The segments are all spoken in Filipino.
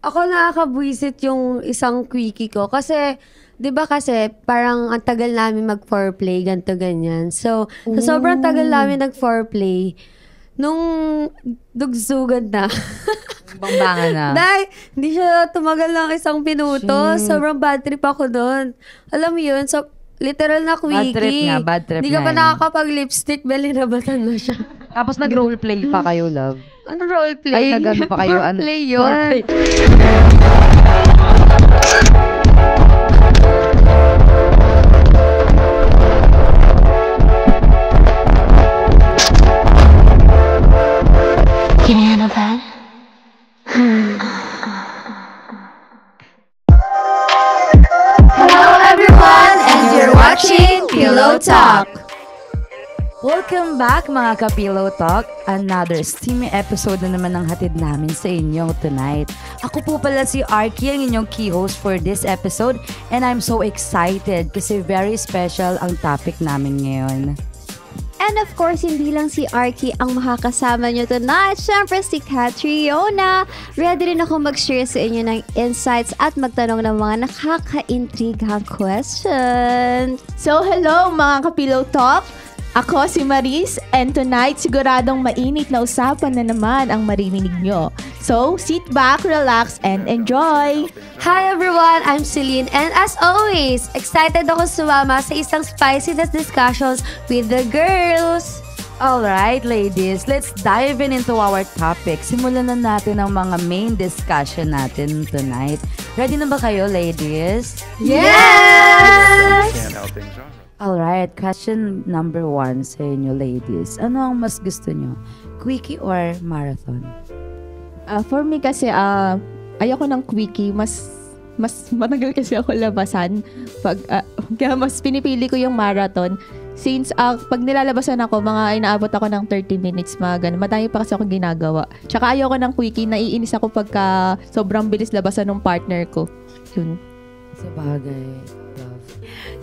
Ako nakakabwisit yung isang quickie ko kasi 'di ba kasi parang ang tagal namin mag-foreplay ganto ganyan. So, sa sobrang tagal namin nag-foreplay, nung dugsugan na. Bangbangan na. Dahil hindi siya tumagal ng isang minuto. Shit. Sobrang bad trip ako doon. Alam mo yun? So, literal na quickie. Bad trip Hindi ka nga pa yun. nakakapag-lipstick, belly na batan na siya. Tapos nag-roleplay pa kayo, love. Ano roleplay? Ay, nag-ano pa kayo? Roleplay yun. Banana Bun. Hello everyone, and you're watching Pillow Talk. Welcome back mga ka-Pillow Talk. Another steamy episode na naman ang hatid namin sa inyo tonight. Ako po pala si Arky, ang inyong key host for this episode. And I'm so excited kasi very special ang topic namin ngayon. And of course, hindi lang si Arky ang makakasama nyo tonight. Siyempre si Catriona. Ready rin ako mag-share sa inyo ng insights at magtanong ng mga nakaka-intrigang questions. So, hello mga ka-Pillow Talk! Ako si Maris, and tonight siguradong mainit na usapan na naman ang maririnig nyo. So, sit back, relax, and enjoy! Hi everyone, I'm Celine, and as always, excited ako sumama sa isang spicy discussions with the girls. Alright, ladies, let's dive into our topic. Simulan na natin ang mga main discussion natin tonight. Ready na ba kayo, ladies? Yes! Alright, question number 1 sa inyo, ladies. Ano ang mas gusto nyo? Quickie or marathon? For me kasi, ayoko ng quickie. Mas matagal kasi ako labasan. Kaya mas pinipili ko yung marathon. Since pag nilalabasan ako, mga inaabot ako ng 30 minutes, mga ganun. Madami pa kasi ako ginagawa. Tsaka ayoko ng quickie. Naiinis ako pagka sobrang bilis labasan ng partner ko. Yun. Sa bagay.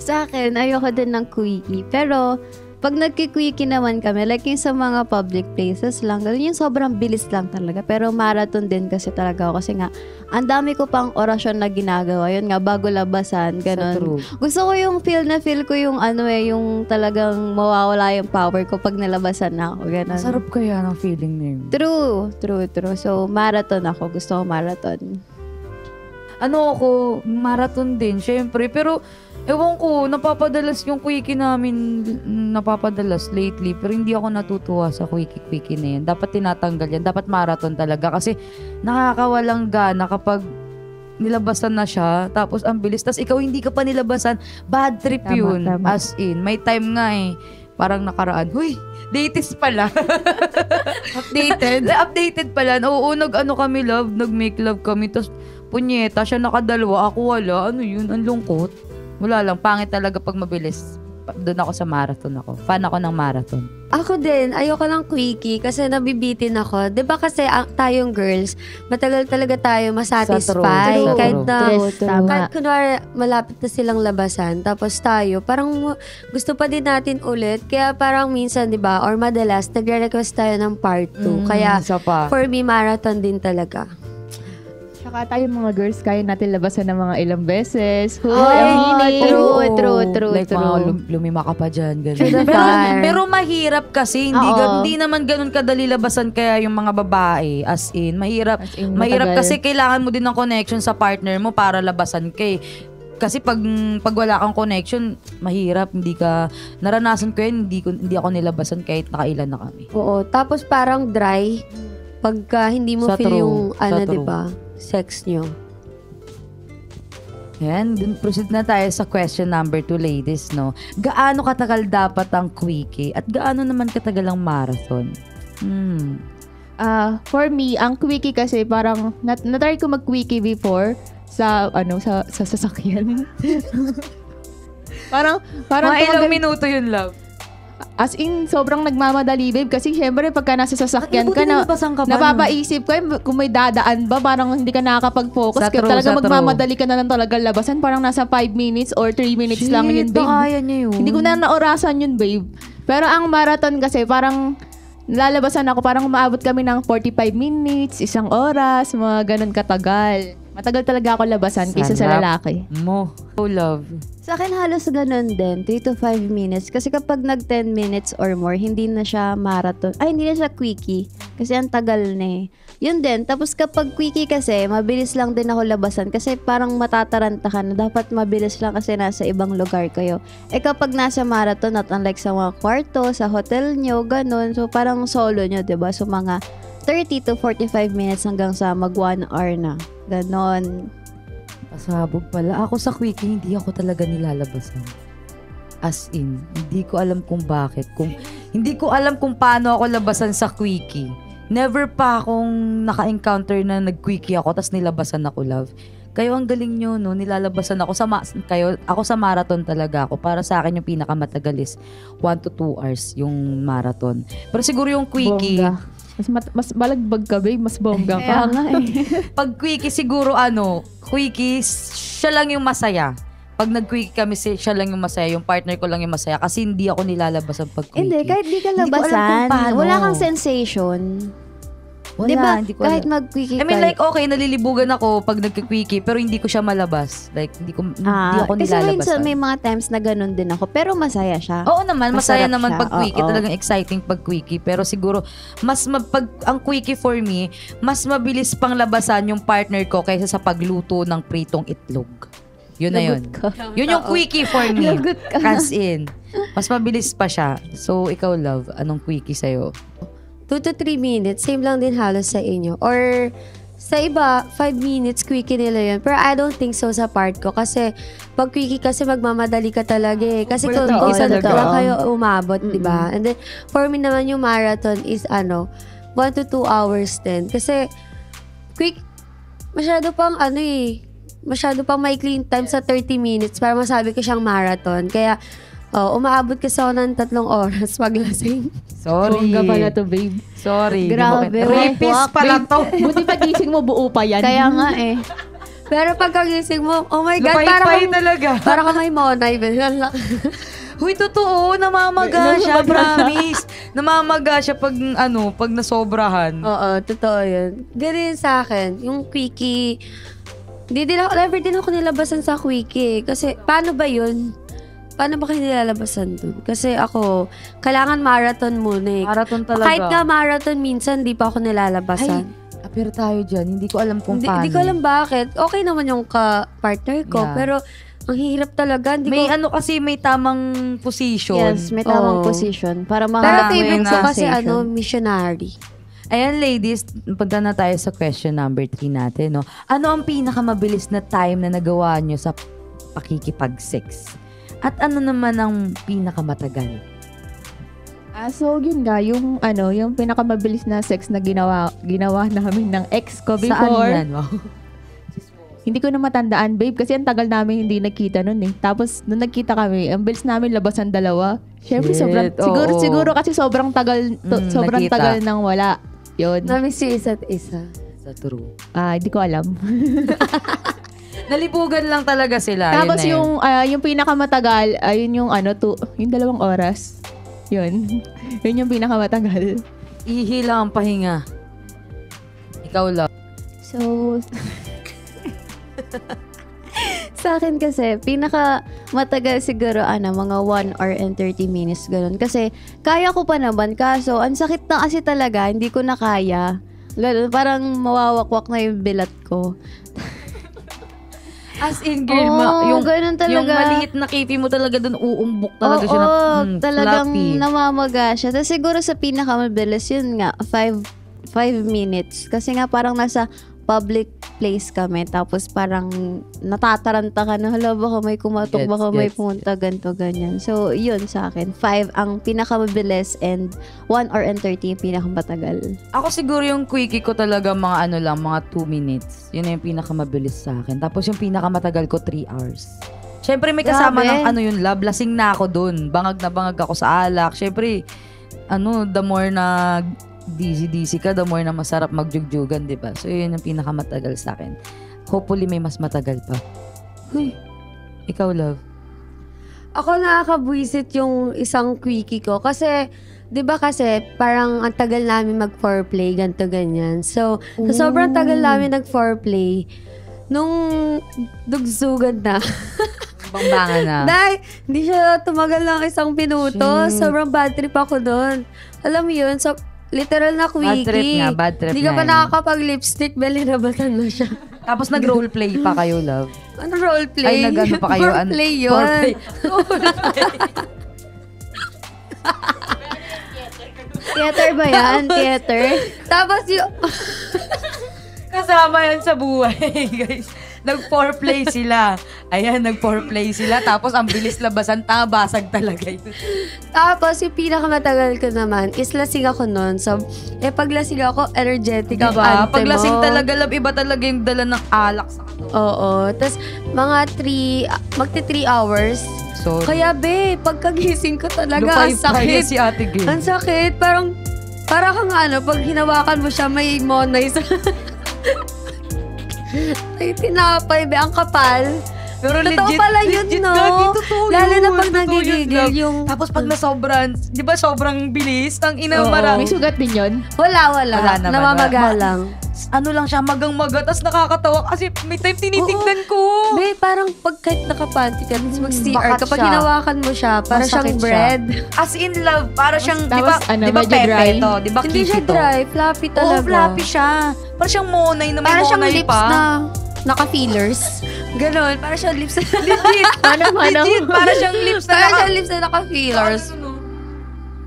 Sa akin, ayoko din ng quickie. Pero, pag nagki-quickie naman kami, like yung sa mga public places lang, ganun yung sobrang bilis lang talaga. Pero marathon din kasi talaga ako. Kasi nga, ang dami ko pang orasyon na ginagawa. Yun nga, bago labasan, ganun. Gusto ko yung feel ko yung yung talagang mawawala yung power ko pag nalabasan na ako. Ganun. Sarap kaya ng feeling na yun. True. So, marathon ako. Gusto ko marathon. Ano ako, marathon din, syempre. Pero, ewan ko, napapadalas yung quickie namin, napapadalas lately. Pero hindi ako natutuwa sa quickie na yun. Dapat tinatanggal yan. Dapat marathon talaga. Kasi nakakawalang gana kapag nilabasan na siya, tapos ang bilis. Tapos ikaw hindi ka pa nilabasan, bad trip yun. Tama. As in, may time nga parang nakaraan, huy, latest pala. Updated pala. Oo, kami love, nag-make love kami. Tapos, punyeta, siya nakadalawa, ako wala. Ano yun? Ang lungkot. Wala lang. Pangit talaga pag mabilis. Doon ako sa marathon ako. Fan ako ng marathon. Ako din, ayoko ng quickie kasi nabibitin ako. 'Di ba kasi tayong girls, matagal talaga tayo masatisfy. True. Kahit na, Tama. kahit kunwari malapit na silang labasan, tapos tayo, parang gusto pa din natin ulit. Kaya parang minsan, 'di ba, or madalas, nagre-request tayo ng part 2. Kaya, isa pa. for me, marathon din talaga. Tsaka tayo mga girls, kaya natin labasan ng mga ilang beses. True. Like, mga lumima ka pa dyan. Ganun. the Pero, fire. pero mahirap kasi. Hindi naman ganun kadali labasan kaya yung mga babae. As in, mahirap. As in, Mahirap matagal. kasi kailangan mo din ng connection sa partner mo para labasan kay. Kasi pag wala kang connection, mahirap. Naranasan ko yun, hindi ako nilabasan kahit nakailan na kami. Oo, tapos parang dry pagka hindi mo Sa feel true. yung Sa true. 'di ba, sex nyo. Yan, proceed na tayo sa question number 2, ladies, no? Gaano katagal dapat ang quickie at gaano naman katagal ang marathon? For me, ang quickie kasi parang na-try ko mag-quickie before sa sasakyan. parang Mga ilang tumagal- minuto yun, love? As in, sobrang nagmamadali, babe. Kasi syempre, pagka nasa sasakyan ka na, nilabasan ka ba, napapaisip ko, kung may dadaan ba, parang hindi ka nakakapag-focus. Sa Kaya true, talaga sa true. magmamadali ka na lang talaga labasan. Parang nasa 5 minutes or 3 minutes lang yun, babe. Kaya niya yun. Hindi ko na naorasan yun, babe. Pero ang marathon kasi, parang nilalabasan ako, parang umaabot kami ng 45 minutes, 1 oras, mga ganun katagal. Matagal talaga ako labasan kaysa sa Sarap lalaki. mo. Oh, love. Sa akin halos ganun din, 3 to 5 minutes. Kasi kapag nag 10 minutes or more, hindi na siya marathon. Ay, hindi na siya quickie. Kasi ang tagal na eh. Yun din. Tapos kapag quickie kasi, mabilis lang din ako labasan. Kasi parang matataranta ka na. Dapat mabilis lang kasi nasa ibang lugar kayo. Eh kapag nasa marathon, not unlike sa mga kwarto, sa hotel nyo, ganun. So parang solo nyo, diba? So mga 30 to 45 minutes hanggang sa mag 1 hour na. Ganon. Pasabog pala. Ako sa quickie, hindi ako talaga nilalabasan. As in, hindi ko alam kung bakit. Hindi ko alam kung paano ako labasan sa quickie. Never pa akong naka-encounter na nag-quickie ako tapos nilabasan ako, love. Kayo ang galing nyo, no? Nilalabasan ako ako sa marathon talaga ako. Para sa akin yung pinakamatagal is 1 to 2 hours yung marathon. Pero siguro yung quickie, Bongga. Mas balagbag ka, babe. Mas bongga ka. Kaya nga eh. pag quickie siguro quickie, siya lang yung masaya. Pag nag-quickie kami, siya lang yung masaya. Yung partner ko lang yung masaya. Kasi hindi ako nilalabasan pag quickie. Hindi, kahit di ka Hindi ko alam kung labasan, paano. wala kang sensation. Wala, Di ba? hindi ko Kahit alam. mag-quickie I mean, like, okay, nalilibugan ako pag nag-quickie, pero hindi ko siya malabas. Like, hindi ako kasi nilalabasan. minsan may mga times na ganun din ako, pero masaya siya. Oo naman, masaya Masarap naman siya, pag quickie. oo. Talagang exciting pag quickie. Pero siguro, pag ang quickie for me, mas mabilis pang labasan yung partner ko kaysa sa pagluto ng pritong itlog. Yun na yun. Lagot ka. Yun yung quickie for me. Lagot ka. As in. Mas mabilis pa siya. So, ikaw, love, anong quickie sa'yo? 2 to 3 minutes, same lang din halos sa inyo. Or sa iba, 5 minutes, quickie nila yun. Pero I don't think so sa part ko. Kasi pag quickie kasi magmamadali ka talaga eh. Kasi kung Totoo, isang totoo. lang kayo umabot, di ba? And then, for me naman yung marathon is 1 to 2 hours din. Kasi, masyado pang masyado pang maikli yung time sa 30 minutes para masabi ko siyang marathon. Kaya, umaabot kasi ako ng 3 oras paglasing. Sorry. Bongga pala to, babe. Sorry. Grabe. Rapist pala to. Buti pagising mo, buo pa yan. Kaya nga eh. Pero pagkagising mo, oh my God, Lupay-pay talaga. para ka may monay. Huy, totoo. Namamaga siya, promise. Namamaga siya pag nasobrahan. Oo, totoo yun. Ganun sa akin, yung quickie, never din ako nilabasan sa quickie. Kasi, paano ba yun? Paano ba kayo nilalabasan dun? Kasi ako, kailangan marathon muna eh. Marathon talaga. Kahit nga marathon, minsan di pa ako nilalabasan. Apir tayo dyan. Hindi ko alam kung paano. Hindi ko alam bakit. Okay naman yung ka-partner ko, Yeah. pero ang hirap talaga. May kasi may tamang position. Yes, may tamang Oo. position. Para Pero mahanap mo favorite yung ko kasi sensation. missionary. Ayan, ladies, punta na tayo sa question number 3 natin, no? Ano ang pinakamabilis na time na nagawa nyo sa pakikipag-sex? At ano naman ang pinakamatagal? So yun nga, yung pinakamabilis na sex na ginawa namin ng ex ko Saan before. yan? Wow. Hindi ko na matandaan, babe, kasi ang tagal namin hindi nagkita nun eh. Tapos, nung nagkita kami, ang bilis namin labasan dalawa. Siyempre, Shit, siguro kasi sobrang tagal, sobrang nakita. tagal nang wala. Yun. Namiss yung isa't isa. Sa true. Hindi ko alam. Nalibugan lang talaga sila. Tapos yun na yun. yung pinakamatagal, ayun yung yung 2 oras. Yun. Yun yung pinakamatagal. Ihila ang pahinga. Ikaw lang. So, sa akin kasi, pinaka matagal siguro, mga 1 hour and 30 minutes, ganun. Kasi, kaya ko pa naman, kaso, ang sakit na kasi talaga, hindi ko na kaya. Ganun, parang mawawakwak na yung bilat ko. As in, girl, Oo, ganun talaga. yung maliit na kipi mo talaga doon, uumbok talaga siya na talagang floppy. namamaga siya. Tapos siguro sa pinakamabilis, yun nga, 5 minutes. Kasi nga parang nasa public place kami. Tapos parang natataranta ka na, hala, baka may kumatok, baka may Gets. pumunta, ganito, ganyan. So, yun sa akin. 5 ang pinakamabilis and 1 hour and 30 yung pinakamatagal. Ako siguro yung quickie ko talaga mga mga 2 minutes. Yun na yung pinakamabilis sa akin. Tapos yung pinakamatagal ko 3 hours. Siyempre may kasama Grabe. ng yung love. Lasing na ako dun. Bangag na bangag ako sa alak. Siyempre, the more na dizzy ka, the more na masarap magjugjugan, di ba? So yun yung pinakamatagal sa akin. Hopefully may mas matagal pa. Huy. Ikaw, love. Ako nakakabwisit yung isang quickie ko kasi 'di ba kasi parang ang tagal namin mag-foreplay, ganto ganyan. So, sa sobrang tagal namin nag-foreplay, nung dugsugan na, Bangbangan na. dahil hindi siya tumagal ng 1 minuto. Shit. Sobrang bad trip ako doon. Alam mo yun, so, literal na Bad trip quickie. nga, bad trip Hindi ka nga pa yun. nakakapag-lipstick, bali nabatan mo siya. Tapos nag-roleplay pa kayo, love. Ano roleplay? Ay, nag-ano pa kayo? Foreplay yun. Foreplay. Theater ba yan? Theater? Tapos yung... Kasama yan sa buhay, guys. Nag-foreplay sila. Ayan, nag-foreplay sila. Tapos ang bilis labasan, basag talaga yun. Tapos yung pinakamatagal ko naman is lasing ako noon. So, pag lasing ako, energetic ang Diba? ante Pag lasing mo. talaga, love, iba talaga yung dala ng alak sa katawan. Oo. Tapos, mga 3 hours. Sorry. Kaya, pagkagising ko talaga, ang Lupay-paya sakit. si Ate Gay. Ang sakit. Parang kang pag hinawakan mo siya, may monay sa... Ay, tinapay, ang kapal. Pero Totoo pala yun, no? Gagi, totoo Lalo yun. na pag Totoo yun, nagigigil love. yung... Tapos pag nasobran, di ba sobrang bilis? Ang ina, Oo. marami. May sugat din yun. Wala Wala naman. Namamaga lang. Ano lang siya, magang-maga. Tapos nakakatawa kasi may time tinitignan ko. Parang pag kahit nakapanty ka, mag-CR, bakat kapag siya. hinawakan mo siya, para Masakit siyang siya. bread. As in love, para siyang, di Tapos, ba, ano, di ba medyo pepe dry? to? Di ba Hindi siya kishi to? dry, fluffy talaga. Oo, fluffy siya. Para siyang monay na may Para siyang monay lips pa. na naka-fillers. Ganon, para siyang lips na Legit. Legit. Para siyang lips na para siyang lips na naka-fillers.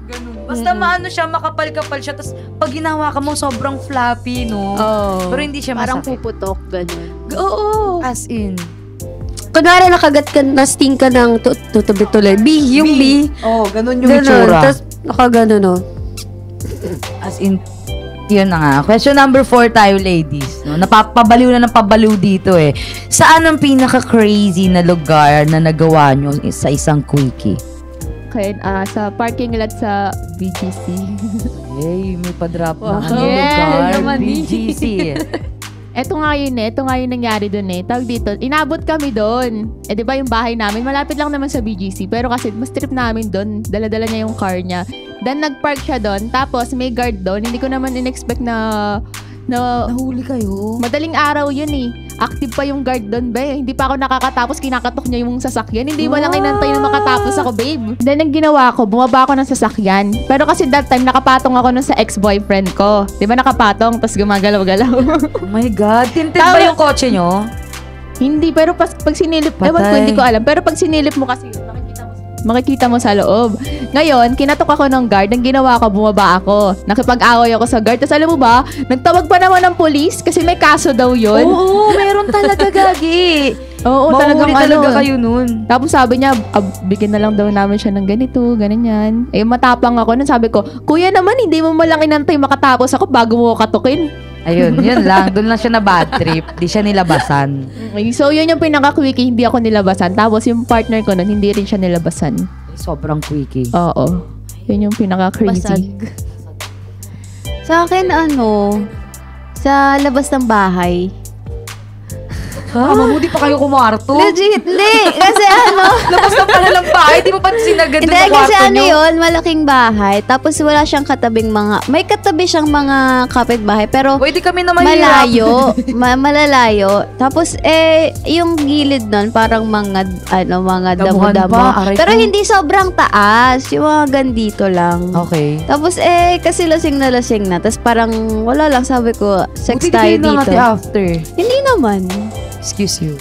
Ganun. Basta maano siya, makapal-kapal siya. Tapos pag ginawa ka mo, sobrang fluffy, no? Oh. Pero hindi siya Parang masakit. puputok, gano'n. Oo. As in. Kunwari nakagat ka, na-sting ka ng tutubit tuloy. Yung B. Oh, ganun yung Ganon. itsura. Tapos nakagano, no? As in, yun na nga. Question number 4 tayo, ladies. No? Napapabaliw na ng pabaliw dito eh. Saan ang pinaka-crazy na lugar na nagawa nyo sa isang quickie? Okay, sa parking lot sa BGC. Hey, may pa-drop Wow. na Yeah, lugar. naman BGC. Ito nga yung nangyari doon eh. Tawag dito, inabot kami doon. Di ba yung bahay namin, malapit lang naman sa BGC. Pero kasi mas trip namin doon, dala-dala niya yung car niya. Then nag-park siya doon, tapos may guard doon. Hindi ko naman in-expect na Nahuli kayo? madaling araw yun eh. Active pa yung guard doon, babe. Hindi pa ako nakakatapos, kinakatok niya yung sasakyan. Hindi mo lang inantay na makatapos ako, babe. Then ang ginawa ko, bumaba ako ng sasakyan. Pero kasi that time, nakapatong ako nun sa ex-boyfriend ko. Di ba nakapatong, tapos gumagalaw-galaw. Oh my God. Tinted ba yung kotse nyo? Hindi, pero pag sinilip, ewan ko, Patay. hindi ko alam. Pero pag sinilip mo kasi, makikita mo sa loob. Ngayon, kinatok ako ng guard. Ang ginawa ko, bumaba ako. Nakipag-away ako sa guard. Tapos alam mo ba, nagtawag pa naman ng police kasi may kaso daw yun. Oo, meron talaga, Gagi. Oo, talagang Mahuli talaga ano. kayo nun. Tapos sabi niya, bigyan na lang daw namin siya ng ganito, ganyan. Eh, matapang ako. Nun sabi ko, kuya naman, hindi mo malang inantay makatapos ako bago mo ako katukin. Ayun, yun lang. Doon lang siya na bad trip. Di siya nilabasan. Okay, so, yun yung pinaka-quickie, hindi ako nilabasan. Tapos yung partner ko nun, hindi rin siya nilabasan. Sobrang quickie. Oo. Yun yung pinaka-crazy. Basag. Sa akin, sa labas ng bahay. Tama mo, di pa kayo kumarto? Legit, hindi. Kasi Labas na pala ng bahay. Di mo pa sinagad hindi, ng kasi kwarto nyo? yun, malaking bahay. Tapos wala siyang katabing may katabi siyang mga kapitbahay. Pero Pwede kami na mahirap. malayo. Malalayo. Tapos, yung gilid nun, parang mga Damuhan damo-damo. pa, aray Pero ko. hindi sobrang taas. Yung mga gandito lang. Okay. Tapos, kasi lasing na. Tapos parang, wala lang, sabi ko, sex Buti di tayo kayo dito. nangati after. Hindi naman. Excuse you.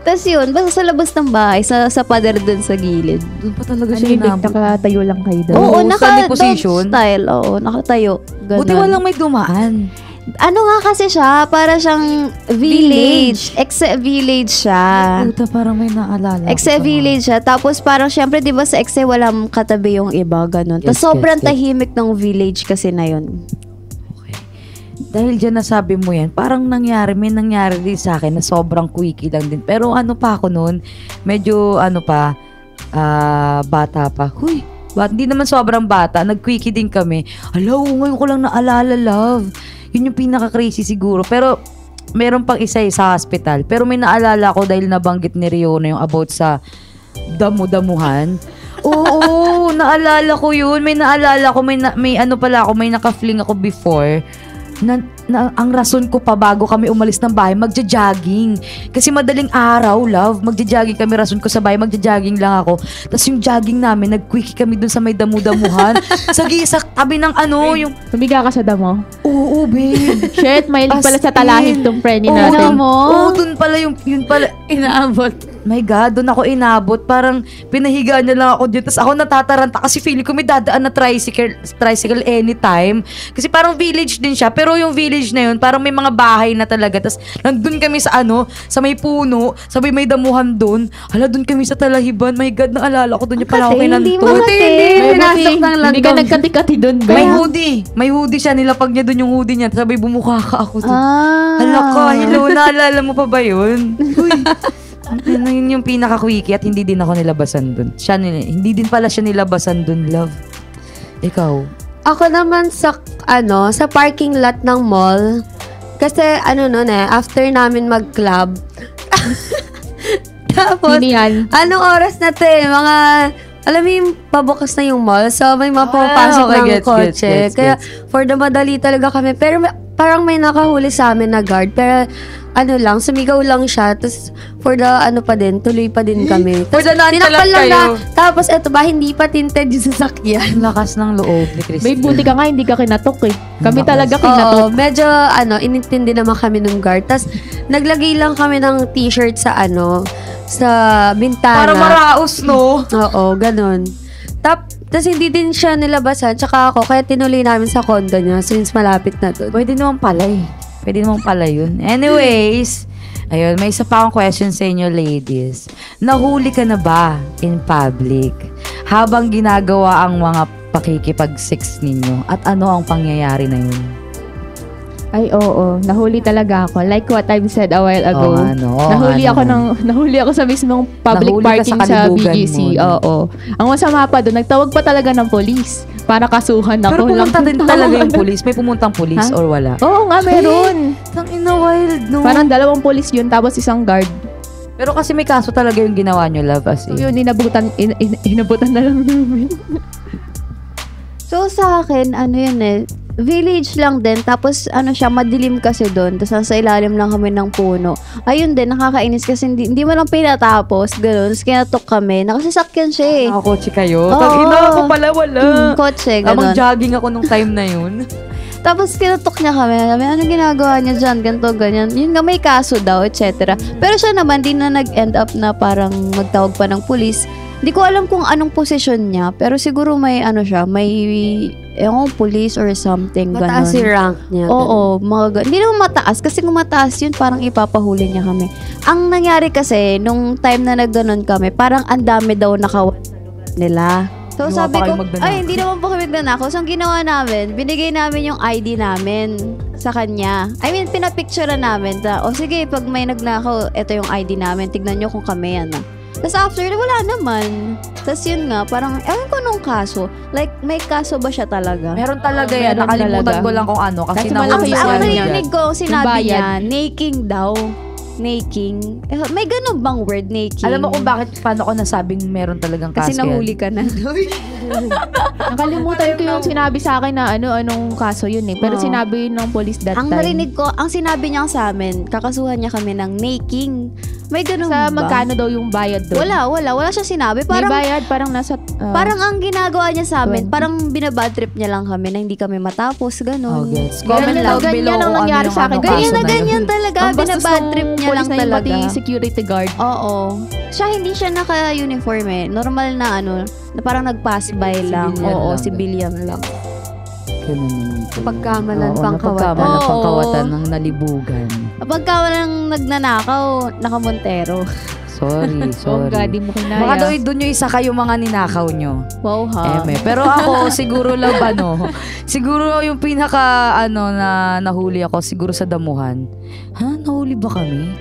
Tapos yun, basta sa labas ng bahay, sa pader dun sa gilid. Doon pa talaga Ano siya yung inabot. nakatayo lang kayo doon? Oo, Oo, standing position. style. Oo, nakatayo. Ganun. Buti walang may dumaan. Ano nga kasi siya, para siyang village. Exe-village siya. Puta, parang may naalala. Exe-village siya. Tapos parang syempre, di ba sa exe, walang katabi yung iba, ganun. Tapos Yes, sobrang yes. tahimik ng village kasi na yun. Dahil dyan nasabi mo yan, parang may nangyari din sa akin na sobrang quickie lang din. Pero ano pa ako noon, medyo bata pa. Huy, hindi naman sobrang bata, nag-quickie din kami. Hello, ngayon ko lang naalala, love. Yun yung pinaka-crazy siguro. Pero meron pang isa sa hospital. Pero may naalala ko dahil nabanggit ni Riona yung about sa damu-damuhan. Oo, naalala ko yun. May naalala ko, may ano pala ako, may naka-fling ako before. Ang rason ko pa bago kami umalis ng bahay, magja-jogging. Kasi madaling araw, love, magja-jogging kami. Rason ko sa bahay, magja-jogging lang ako. Tapos yung jogging namin, nag-quickie kami dun sa may damu-damuhan. sa tabi ng yung... Tumiga ka sa damo? Oo, babe. Shit, mahilig pala sa talahib tong friend Oo, natin. Oo, dun pala yun pala. Inaabot. My God, doon ako inabot. Parang pinahigaan niya lang ako dito. Tapos ako natataranta kasi feeling ko may dadaan na tricycle anytime. Kasi parang village din siya. Pero yung village na yun, parang may mga bahay na talaga. Tapos nandun kami sa sa may puno, sabay may damuhan doon. Hala, doon kami sa talahiban. My God, naalala ko doon yung pala ako Hindi kinantot. Pinasok ng Hindi ka nagkati-kati doon ba? May hoodie siya. Nilapag niya doon yung hoodie niya. Sabay bumuka ka ako doon. Ah. Hala ka, hello, naalala mo pa ba yun? Uy. Ano yun yung pinaka-quickie at hindi din ako nilabasan dun. Hindi din pala siya nilabasan dun, love. Ikaw? Ako naman sa parking lot ng mall. Kasi after namin mag-club. Tapos, anong oras na mga, alam mo yung pabukas na yung mall. So, may mapapasok ng kotse. Kaya, for the madali talaga kami. Pero parang may nakahuli sa amin na guard. Pero, sumigaw lang siya. Tapos, for the tuloy pa din kami. For the tinakpan lang kayo. Tapos, hindi pa tinted yung sasakyan. Lakas ng loob ni Christy. May buti ka nga, hindi ka kinatok eh. Kami talaga kinatok. Oo, medyo, inintindi naman kami ng guard. Tapos, naglagay lang kami ng t-shirt sa bintana. Para maraos, no? Oo, ganun. Tapos, hindi din siya nilabasan. Tsaka ako, kaya tinuloy namin sa condo niya since malapit na doon. Pwede naman pala yun. Anyways, ayun, may isa pa akong question sa inyo, ladies. Nahuli ka na ba in public habang ginagawa ang mga pakikipag-sex ninyo? At ano ang pangyayari na yun? Ay, oo. Nahuli talaga ako. Like what I've said a while ago. Nahuli ako sa mismong public parking sa BGC. Oo. Ang masama pa doon, nagtawag pa talaga ng police para kasuhan ako. Pero pumunta din talaga yung police? May pumuntang police or wala? Oo nga, meron. Tangina, wild, no? Parang 2 police yun, tapos isang guard. Pero kasi may kaso talaga yung ginawa nyo, love, as in. Yun, inabutan na lang namin. So, sa akin, village lang din. Tapos, madilim kasi doon. Tapos, nasa ilalim lang kami ng puno. Ayun din, nakakainis kasi hindi mo lang pinatapos. Ganun. Tapos, kinatok kami. Nakasasakyan siya eh. Nakakotse kayo? Oo. Tangina ako pala, wala. Kotse, ganun. Mag-jogging ako nung time na yun. Tapos, kinatok niya kami. Anong ginagawa niya dyan? Ganito, ganyan. Yun nga, may kaso daw, etc. Pero siya naman, di na nag-end up na parang magtawag pa ng pulis. Hindi ko alam kung anong posisyon niya, pero siguro may police or something. Mataas ganun. yung rank niya. Oo, hindi naman mataas, kasi kung mataas yun, parang ipapahuli niya kami. Ang nangyari kasi, nung time na nagganon kami, parang ang dami daw nakawan sa lugar nila. So Ginawa sabi pa ko, kayo magnanakaw. hindi naman po kami magnanakaw. So ang ginawa namin, binigay namin yung ID namin sa kanya. I mean, pinapicturean namin. Sige, pag may nagnakaw, ito yung ID namin. Tignan nyo kung kami yan. Tapos after, wala naman. Tapos yun nga, parang, ewan ko nung kaso. Like, may kaso ba siya talaga? Meron talaga yan. Meron Nakalimutan talaga. ko lang kung ano. Kasi Kasi malaki nahuli yung Ang ano niya. narinig ko, sinabi Yung niya, bayad. naking daw. Naking. May ganun bang word, naking? Alam mo kung bakit, paano ko nasabing meron talagang kaso Kasi nahuli ka na. Nakalimutan ko yung sinabi sa akin na anong kaso yun eh. Pero Oo. sinabi yun ng police that Ang time. narinig ko, ang sinabi niya sa amin, kakasuhan niya kami ng naking. May ganun Sa ba? magkano daw yung bayad doon? Wala siya sinabi. May Parang, bayad, parang nasa... parang ang ginagawa niya sa amin, 20. parang binabad trip niya lang kami na hindi kami matapos, ganun. gets. Comment Comment lang lang ganyan below ang kung nangyari ano sa akin. yung Ganyan kaso na na yun. ganyan talaga. Ang bastos Binabad nung trip niya police lang na yung talaga. pati security guard. Oo. Siya hindi siya naka-uniform eh. Normal na na parang nag-pass by lang. Civilian Oo, lang. civilian lang. Ganun naman po. Pagkamalan, Oo, pangkawatan. napagkamalan, Oo. pangkawatan ng nalibugan. Kapag ka walang nagnanakaw, nakamontero. Sorry. Oh, God, di mo kinaya. Baka doon yung isa kayo mga ninakaw nyo. Wow ha. Pero ako, siguro lang siguro yung pinaka, na nahuli ako, siguro sa damuhan. Ha? Nahuli ba kami?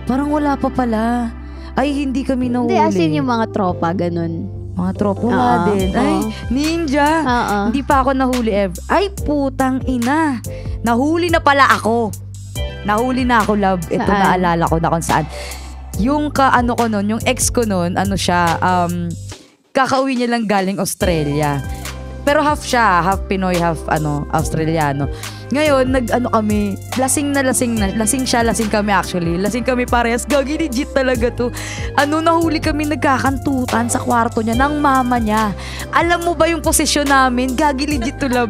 Parang wala pa pala. Ay, hindi kami nahuli. Hindi, as in yung mga tropa, ganun. Mga tropa, wala Oo, din. Ay, oo. ninja. Oo. Hindi pa ako nahuli ever. Ay, putang ina. Nahuli na pala ako. Nahuli na ako, love. Ito, Saan? naalala ko na kung saan. Yung ko nun, yung ex ko nun, siya, kakauwi niya lang galing Australia. Pero half siya, half Pinoy, half Australiano. Ngayon, kami, lasing siya, lasing kami actually. Lasing kami parehas, gagi legit talaga to. Nahuli kami nagkakantutan sa kwarto niya ng mama niya. Alam mo ba yung posisyon namin? Gagi legit to love.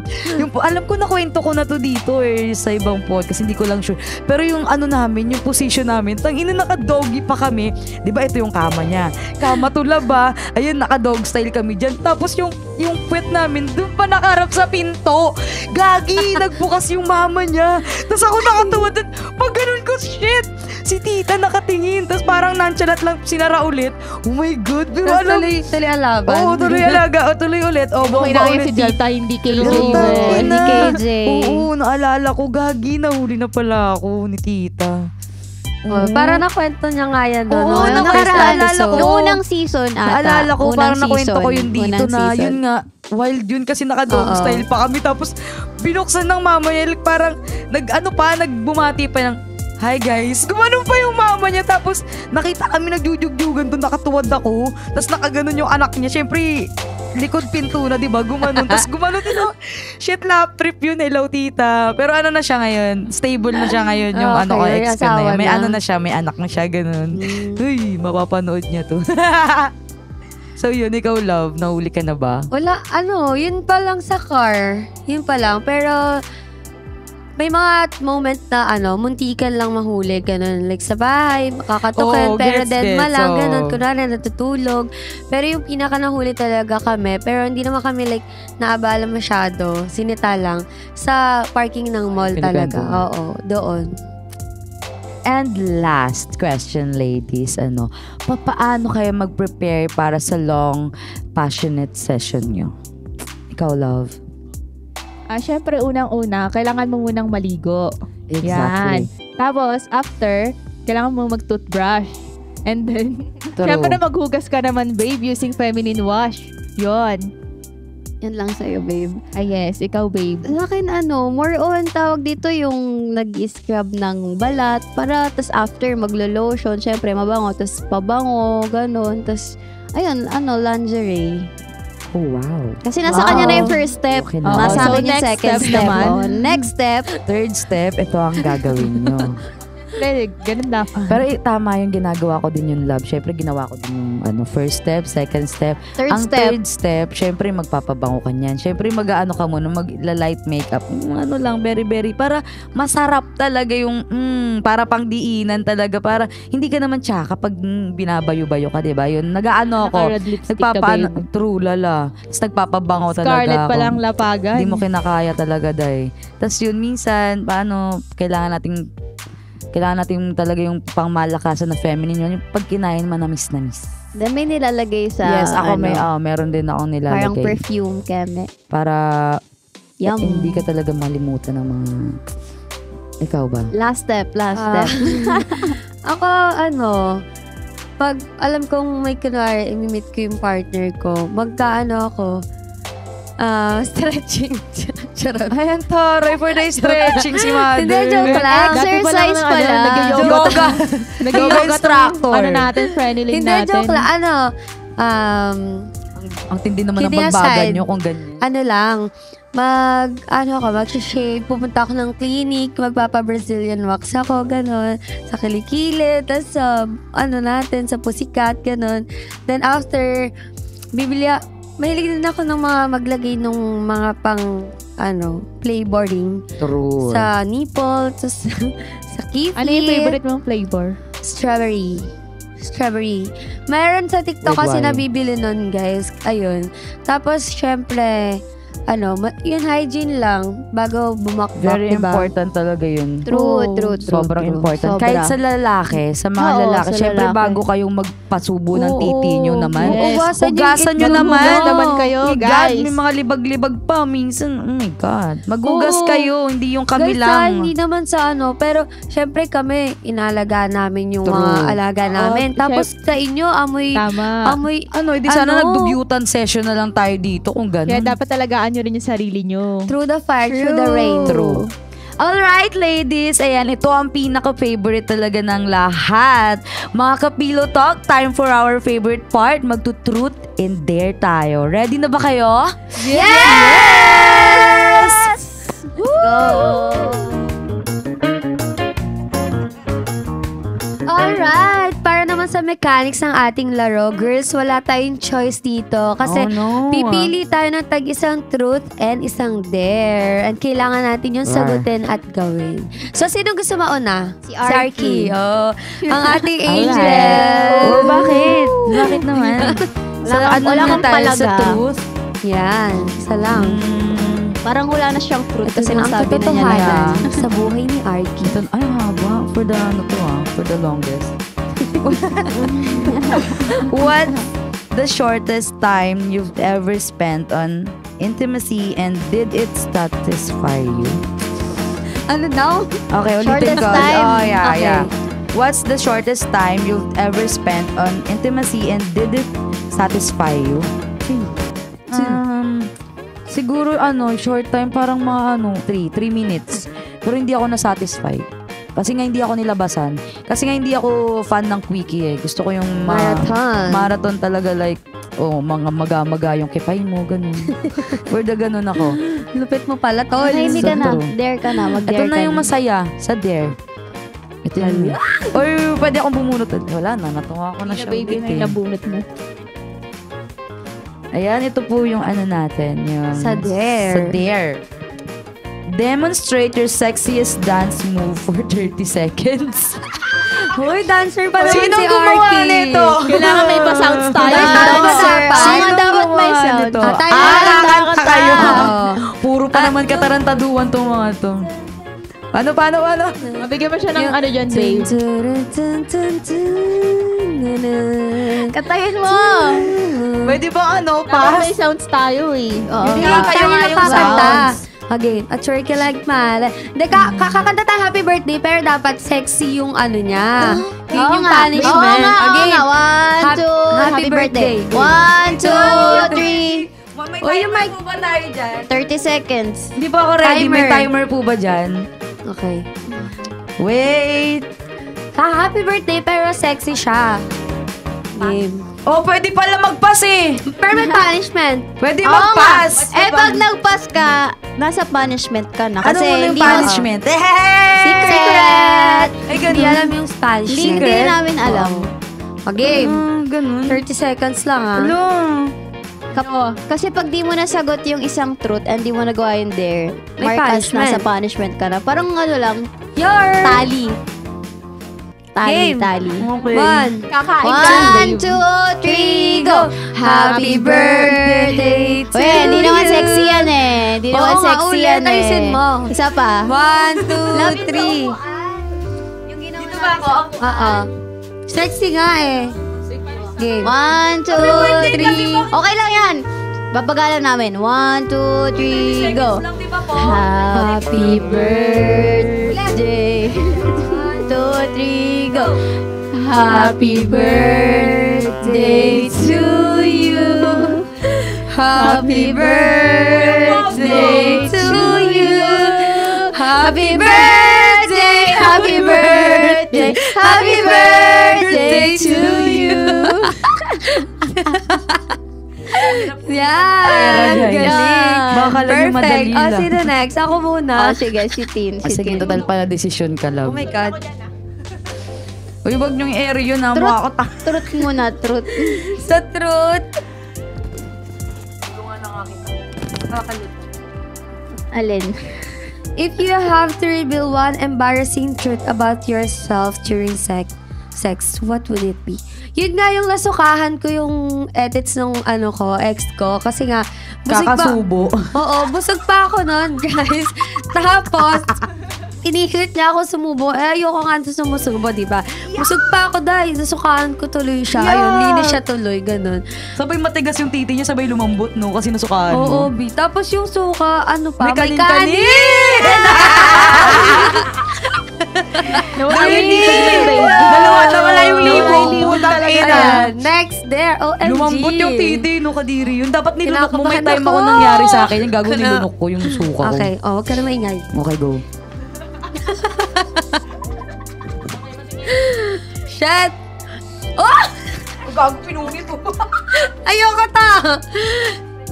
Alam ko na kwento ko na to dito sa ibang podcast, hindi ko lang sure. Pero yung namin, yung posisyon namin, tangina naka-doggy pa kami. Di ba ito yung kama niya? Kama to love ayun, naka-dog style kami dyan. Tapos yung puwet namin, doon pa nakarap sa pinto. Gagi, nagbukas yung mama niya. Tapos ako nakatawa doon. Pag ganun ko, shit! Si tita nakatingin. Tapos parang nonchalant lang sinara ulit. Oh my God. Pero Tapos alam, tuloy alaban. Oo, tuloy alaga. O, tuloy ulit. O, Kailangan ulit. si tita, hindi KJ. Hindi KJ. Oo, naalala ko. Gagi, nahuli na pala ako ni tita. Para nakwento niya nga yan doon. Oo, Yung nakwento, first naalala episode. ko. Yung unang season ata. Naalala ko, Unang parang nakwento season. ko yun dito Unang na, season. yun nga, wild yun kasi naka-dog Oo. style pa kami. Tapos, binuksan ng mama niya, like, parang, nagbumati pa ng, hi guys. Gumanon pa yung mama niya. Tapos, nakita kami nagjujugyugan doon, nakatuwad ako. Tapos, nakaganon yung anak niya. Siyempre, likod pinto na, di ba? Gumanon. Tapos, gumanon din ako. Shit, lap trip yun. Hello, tita. Pero na siya ngayon. Stable na siya ngayon. Yung Okay, ko, may ex ko na asawa yun. May na. na siya, may anak na siya, ganun. Uy, mapapanood niya to. So yun, ikaw love, nahuli ka na ba? Wala, yun pa lang sa car. Yun pa lang. Pero, may mga moment na, muntikan lang mahuli, ganun. Like, sa bahay, makakatukin, Oo, pero gets, deadma gets, lang, oo. ganun. Kunwari, natutulog. Pero yung pinaka nahuli talaga kami, pero hindi naman kami, like, naabala masyado. Sinita lang. Sa parking ng mall Kinikwento talaga. mo. Oo, doon. And last question, ladies, paano kayo mag-prepare para sa long, passionate session nyo? Ikaw, love. Syempre, unang-una, kailangan mo munang maligo. Yan. Tapos, after, kailangan mo mag-toothbrush. And then, True. syempre maghugas ka naman, babe, using feminine wash. Yon. Yan lang sa'yo, babe. Yes, ikaw, babe. Sa akin, more on tawag dito yung nag-scrub ng balat para tas after maglo-lotion, syempre mabango, tas pabango, ganun. Tas, ayun, lingerie. Oh, wow. Kasi nasa Wow. kanya na yung first step. Okay na. Nasa So, akin yung next second step step. naman. Next step, Third step, ito ang gagawin nyo. Ganun dapat. Pero tama yung ginagawa ko din yung love. Syempre, ginawa ko din yung first step, second step. third Ang step. third step, syempre magpapabango ka niyan. Syempre mag-aano ka muna, mag-light makeup. Lang, very, very, para masarap talaga yung, para pang diinan talaga. Para hindi ka naman tsaka kapag binabayo-bayo ka, diba? Yun, nag-aano ako. Naka-red lipstick ka, babe. True, lala. Tapos nagpapabango talaga Scarlet ako. pa lang lapagan. Hindi mo kinakaya talaga, day. Tapos yun, minsan, kailangan nating talaga yung pangmalakasan na feminine yun. Yung pag kinain, manamis-namis. Then may nilalagay sa, Yes, ako meron din akong parang nilalagay. perfume, keme. Para Yum. hindi ka talaga malimutan ng mga... Ikaw ba? Last step. Ako, pag alam kong may kunwari, imimit ko yung partner ko, ako, stretching. Charot. Ayan, taray, for the stretching si mother. Hindi, joke lang. Exercise pala. Yoga. Nag-yoga instructor. natin, friendly Hindi, natin. joke lang. Ang tindi naman ng Kidding pagbagan aside, nyo kung ganyan. mag-shave, pupunta ako ng clinic, magpapa-Brazilian wax ako, gano'n, sa kilikili, tas sa, sa pusikat, gano'n. Then after, mahilig din ako ng mga maglagay ng mga playboarding True. sa nipple, tas sa kifi. Ano yung favorite mong flavor? Strawberry. Mayroon sa TikTok Red kasi wine. nabibili nun, guys. Ayun. Tapos, syempre, yun hygiene lang bago bumakbak, Very diba? important talaga yun. True. Sobrang important. Sobra. Kahit sa lalaki, sa mga Oo, lalaki, sa syempre lalaki. bago kayong magpasubo ng Oo. titi nyo naman. Yes. Hugasan nyo naman. Maghugas naman kayo, Oh my God, guys. may mga libag-libag pa. Minsan, oh my God. Maghugas Oo. kayo, hindi yung kami Guys, lang. hindi naman sa pero syempre kami, inalaga namin yung True. mga alaga namin. Oo, Tapos sa inyo, Tama. Hindi sana nagdugyutan session na lang tayo dito kung gano'n. Kaya dapat talagaan nyo rin yung sarili nyo. through the fire, through the rain. True. Alright, ladies. Ayan, ito ang pinaka-favorite talaga ng lahat. Mga kapilo talk, time for our favorite part. Magto-truth and dare tayo. Ready na ba kayo? Yes! Alright, para naman sa mechanics ng ating laro, girls, wala tayong choice dito. Kasi Oh, no. pipili tayo ng tag-isang truth and isang dare. And kailangan natin yung sagutin at gawin. So, sino gusto mauna? Si Arky. Oh, ang ating Alright. angel. Oh, bakit? Bakit naman? Wala kang tayo palaga. sa truth? Yan, isa lang. Parang wala na siyang fruit kasi Ang nasabi na niya na yan. totohanan sa buhay ni Arky. Ito, ay, haba. For the, for the longest. What the shortest time you've ever spent on intimacy and did it satisfy you? Ano daw? Okay, ulitin Shortest ko. time? Oh, yeah, Okay. yeah. What's the shortest time you've ever spent on intimacy and did it satisfy you? Siguro, short time, parang mga, 3 minutes. Pero hindi ako na-satisfy. Kasi nga hindi ako nilabasan. Kasi nga hindi ako fan ng quickie eh. Gusto ko yung marathon talaga, like, mga maga-maga yung kipay mo, ganun. For the ganun ako. Lupit mo pala, tol. Tahimik ka na. True. Dare ka na. Ito Mag-dare ka na yung masaya sa dare. Ito yun. Or pwede akong bumunot. Wala na, natuwa ko na siya. Baby ulit na eh. nabunot mo. Ayan, ito po yung natin. Yung Sa dare. Sa dare. Demonstrate your sexiest dance move for 30 seconds. Hoy, dancer pa naman Sinong si gumawa Arky. nito? Kailangan may pa-sounds tayo. Dancer. Sinong dapat may gumawa sound. nito? tayo kakanta kayo. Oo. Puro pa naman katarantaduan tong mga to. Paano? Mabigyan mo siya ng ano dyan, babe. Katayin mo! Pwede ba Para may sounds tayo eh. Oo. Hindi, Kayo tayo nga na yung kakanta. sounds. Okay, a tricky like mal. Hindi, kakakanta tayo happy birthday, pero dapat sexy yung ano niya. Yun Oo yung nga. punishment. Oo nga. Okay. One, two, Happy happy birthday. birthday. 1, 2, 3. Uy, yung mic. 30 seconds. Hindi pa ako ready. May Timer. timer po ba dyan? Okay. Wait. Happy birthday, pero sexy siya. Game. Oh, pwede pala mag-pass eh. Pero may punishment. Pwede Oo mag-pass. nga. Pag nag-pass ka, nasa punishment ka na. Ano Kasi muna yung hindi mo- punishment? Secret! Ay, Hindi ganun. alam yung Spanish. Hindi namin alam. Okay. Ganun. 30 seconds lang ah. Hello. Kasi pag di mo nasagot yung isang truth and di mo nagawa yung dare, May markas punishment. na sa punishment ka na. Parang ano lang, Your tali. Game. Tali. Okay. 1. Kakain 1, 2, 3, go! Happy birthday to Uy, hindi naman sexy yan eh. Hindi Oo naman nga, sexy ulit. yan eh. Ayusin mo. Isa pa. 1, 2, 3. Dito ba ako? Oo. Sexy nga eh. Game. 1, 2, 3. Okay lang yan. Babagalan namin. 1, 2, 3, go. Happy birthday. 1, 2, 3, go. Happy birthday to you. Happy birthday to you. Happy birthday, happy birthday, happy birthday to you. Yan. Ayan. Galing. Baka lang yung madali Perfect. lang. Sino next? Ako muna. Sige, si Tin. Sige, total pala desisyon ka, Oh love. my God. Uy, wag niyong i-air yun ha. Truth. Mukha ako Truth muna, truth. Sa truth. Alin? If you have to reveal one embarrassing truth about yourself during sex, what would it be? Yun nga yung nasukahan ko yung edits ng ex ko. Kasi nga, busog pa. kakasubo. Oo, busog pa ako nun, guys. Tapos, inihilit niya ako sumubo. Ayoko nga sumusubo, diba? Busog pa ako dahil nasukahan ko tuloy siya. Yeah. Ayun, linis siya tuloy, ganun. Sabay matigas yung titi niya, sabay lumambot, no? Kasi nasukaan Oo, mo. B. Tapos yung suka, ano pa? May May kanin-kanin! Nawala yung Dalawa na wala yung libo. Putang ina. Ayan, next there. OMG. Lumambot yung titi, no? Kadiri yun. Dapat nilunok mo. May Kinakabahan time ako ako. nangyari sa akin. Yung gago nilunok ko yung suka ko. Okay, huwag ka na maingay. Okay, go. Shit! Oh! Gago, pinungit ko. Ayoko to!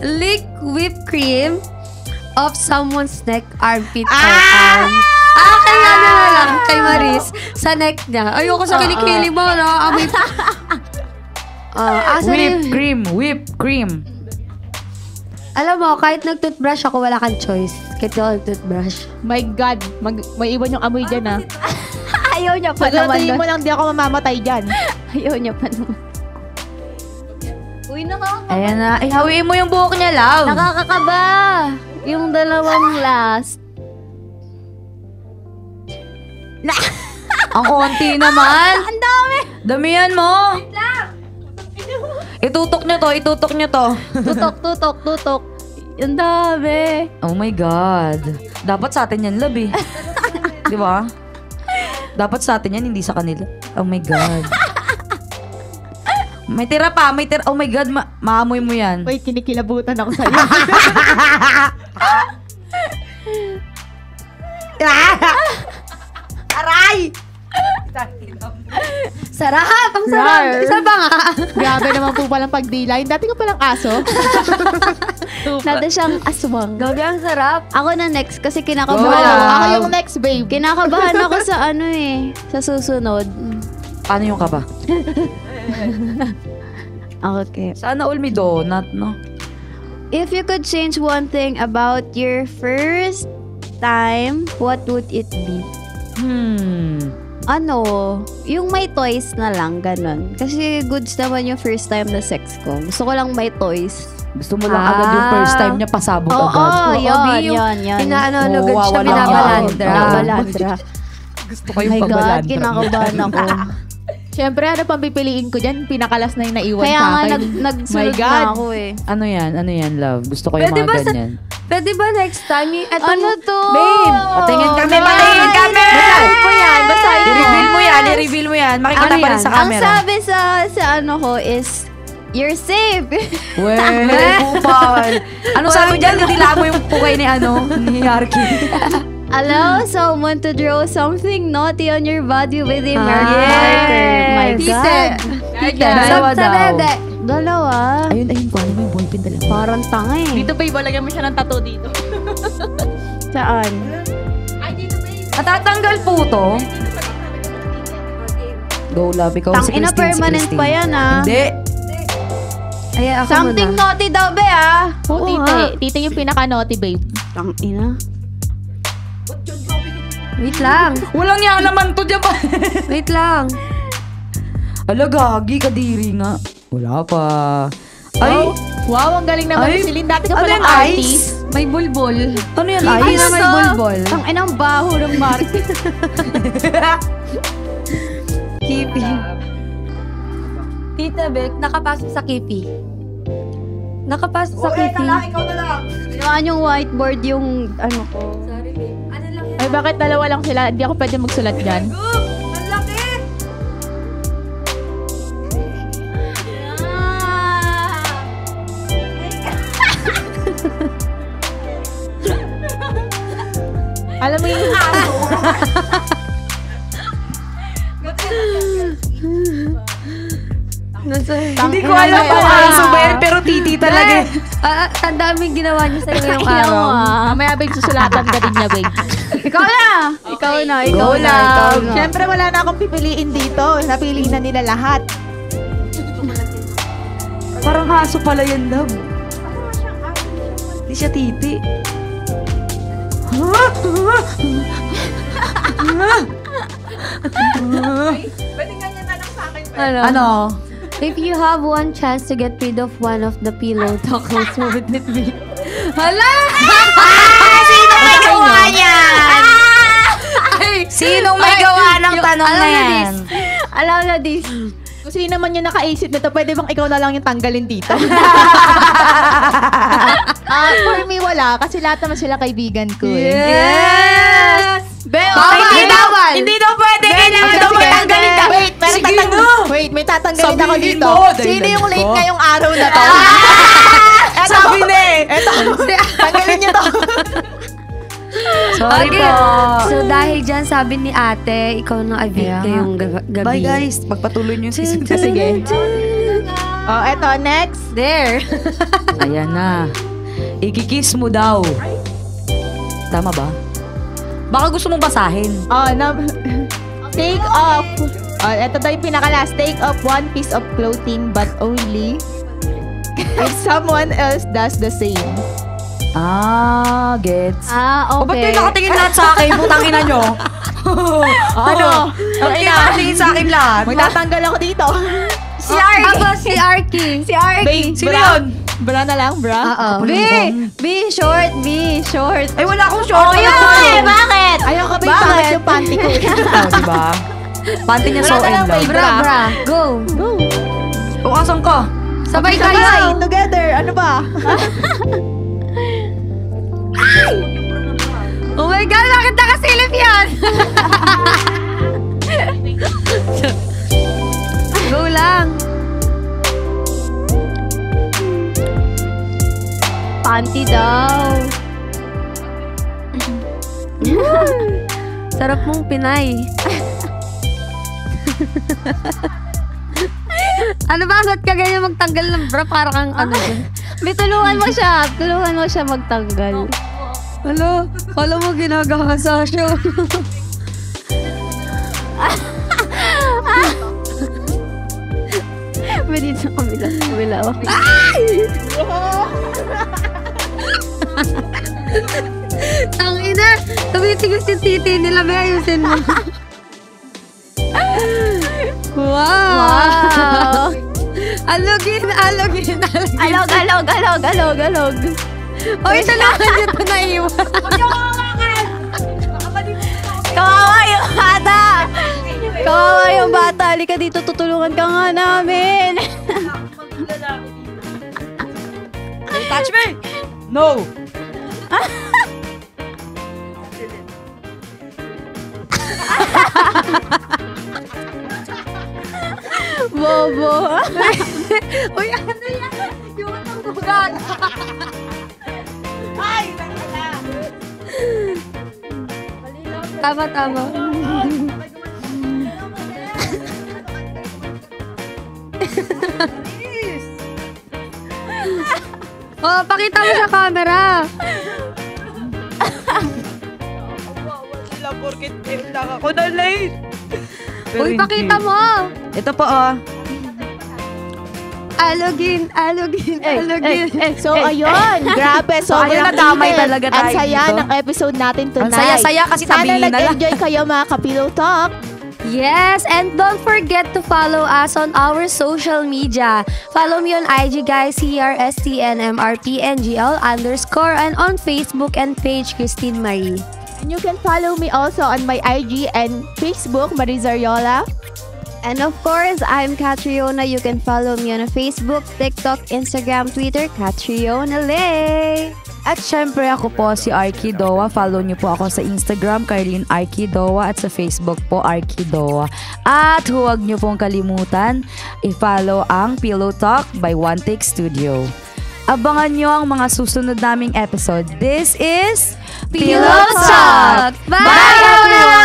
Lick whipped cream of someone's neck, armpit, or arm. Kaya na lang kay Maris sa neck niya. Ayoko sa kilikili mo, no? Amoy... Whipped cream. Alam mo, kahit nag-toothbrush ako, wala kang choice. Kahit ako nag-toothbrush. My God, may iwan yung amoy dyan, ha? Ayaw niya pa naman. Pagkatayin mo lang, di ako mamamatay dyan. Ayaw niya pa naman. Uy, nakakakaba. Ayan na. Hawiin mo yung buhok niya, love. Nakakakaba. Yung dalawang last. Ang konti naman. Ang dami. Damihan mo. Itutok nyo to. Tutok. Ang dami. Oh my God. Dapat sa atin yan, love, eh. Di ba? Dapat sa atin yan, hindi sa kanila. Oh my God. May tira pa. Oh my God, maamoy mo yan. Wait, kinikilabutan ako sa'yo. Aray! Sarap! Ang sarap! Rar. Isa ba nga? Grabe naman po palang pagdilayin. Dati ko palang aso. Dati siyang aswang. Gabi, ang sarap. Ako na next kasi Ako kinakabahan. yung next, babe. Kinakabahan ako sa sa susunod. Paano yung kaba? Okay. Sana all me donut, no? If you could change one thing about your first time, what would it be? Yung may toys na lang, ganun. Kasi goods naman yung first time na sex ko. Gusto ko lang may toys. Gusto mo lang agad yung first time niya pasabog agad. Oo, yun. Pinaanologad Oo, siya, wala binabalandra. Balandra. Gusto ko Oh yung my God, pagbalandra. kinakabahan ako. Siyempre, ano pang pipiliin ko dyan? Pinakalas na yung naiwan Kaya sa nga, akin. nagsunod My God. na ako eh. Ano yan, love? Gusto ko yung Pwede ba mga ganyan. Pwede ba next time? Ano to? Babe! Patingin kami! Basahin mo yan, basahin mo. I-reveal mo yan. Makikita Ano pa rin yan? sa Ang camera. sabi sa ano ko is, you're safe. Kupal. Ano sabi dyan? Nilila mo yung pukay ni Arky. Allow someone to draw something naughty on your body with a marker. Yes. My God. Dalawa Sa daw. dede. Dalawa. Ayun, paano mo yung boyfriend dalawa? Parang tanga eh. Dito, babe, lagyan mo siya ng tattoo dito. Saan? Matatanggal po to. Go, love. Ikaw si Tangina, Christine, permanent si Christine. pa yan ah. Hindi. Ay, ako Something muna. naughty daw be ah. Oo, tita. Tita yung pinaka-naughty, babe. Tangina. Wait lang. Walang yan naman to, diyan ba? Wait lang. Ala, gagi, kadiri nga. Wala pa. Ay, Wow, ang galing naman Ay, si Lynn. Dati ka ano palang yung artist. ice? May bulbol. Ano yan, Ay, ice? na may bulbol. Tangina, ang baho ng market. Kipi. Tita Beck, nakapasok sa Kipi. Nakapasok sa Kipi. Gawaan yung whiteboard yung ano ko. Sorry, babe. Ano lang yan? Ay, bakit dalawa lang sila? Hindi ako pwede magsulat dyan. Ang laki! Alam mo yung... Hindi ko alam kung aso ba yan, pero titi talaga. Tanda mo yung ginawa niyo sa ngayong Ayaw araw. Mamaya, babe, susulatan ka din niya, babe. Ikaw na! Ikaw na, ikaw Go, na, love. ikaw na. Siyempre, wala na akong pipiliin dito. Napili na nila lahat. Parang aso pala yan, love. Hindi siya titi. Ano? If you have one chance to get rid of one of the pillow talks, what would it be? Hala! Sino may gawa niyan? Sinong may gawa ng tanong na yan? Alam na this. Kung sino naman yung nakaisip nito, pwede bang ikaw na lang yung tanggalin dito? For me, wala. Kasi lahat naman sila kaibigan ko eh. Yes! Beo, Hindi daw pwede. Kailangan daw matanggalin ka. Wait, may tatanggalin ako Sabihin dito. mo, dahil Sino yung ko. late ngayong araw na to? Sabi na eh. Eto, tanggalin niyo to. Sorry Okay. po. So dahil dyan, sabi ni ate, ikaw na Avika Kaya nga. yung gabi. Bye guys. Pagpatuloy niyo yung season. Sige. Oh, eto, next. There. Ayan na. Ikikiss mo daw. Tama ba? Baka gusto mong basahin. Oh, take off. Oh, eto daw yung pinaka-last. Take off one piece of clothing but only if someone else does the same. Gets. Ah, O, ba't kayo okay. nakatingin lahat sa akin? Putang ina nyo. Ano? Ba't kayo nakatingin sa akin lahat? Magtatanggal ako dito. Si Arky. Ako, si Arky. Si Arky. Sino yun? Bra na lang, bra. Oo. B, short, B, short. Ay, wala akong short. Bakit? Ayaw ka ba yung pangit yung panty ko? Oh, diba? Panty niya so Bra na lang, and love. babe. Bra, bra. Go. Go. O, asan ka? Sabay Sabay, kayo. together. Ano ba? Oh my God, bakit nakasilip yan? Go lang. Panty daw. Sarap mong Pinay. Ano ba? Ba't ka ganyan magtanggal ng bra? Para kang ano dyan? May tulungan mo siya. Tulungan mo siya magtanggal. Hello? Kala mo ginagawa sa show. May dito sa kabila. Ang ina, tumitigis yung titi nila. May ayusin mo. Wow! Alogin. Alog. Oy, talaga niyo ito naiwan. Kawawa yung bata! Kawawa yung bata. Halika dito, tutulungan ka nga namin. Touch me! No! Bobo. Uy, ano yan? Yung matanggugan. Tama. Oh, pakita mo sa camera. Wala, porkit lang ako na late. Uy, pakita mo. Ito po, oh. Alogin. So, ayun. Grabe. So, ayun, nadamay talaga tayo Ang saya dito. ng episode natin Ang tonight. saya-saya kasi Sana tabihin na lang. nag-enjoy kayo mga Kapilo Talk. Yes, and don't forget to follow us on our social media. Follow me on IG, guys, CRSTNMRPNGL_, and on Facebook and page, Christine Marie. And you can follow me also on my IG and Facebook, Marizariola. And of course, I'm Catriona. You can follow me on Facebook, TikTok, Instagram, Twitter, Catriona Lay. At syempre ako po si Arky Doa. Follow niyo po ako sa Instagram, Carlene Arky Doa, at sa Facebook po, Arky Doa. At huwag niyo pong kalimutan, i-follow ang Pillow Talk by One Take Studio. Abangan niyo ang mga susunod naming episode. This is Pillow Talk! Bye, everyone!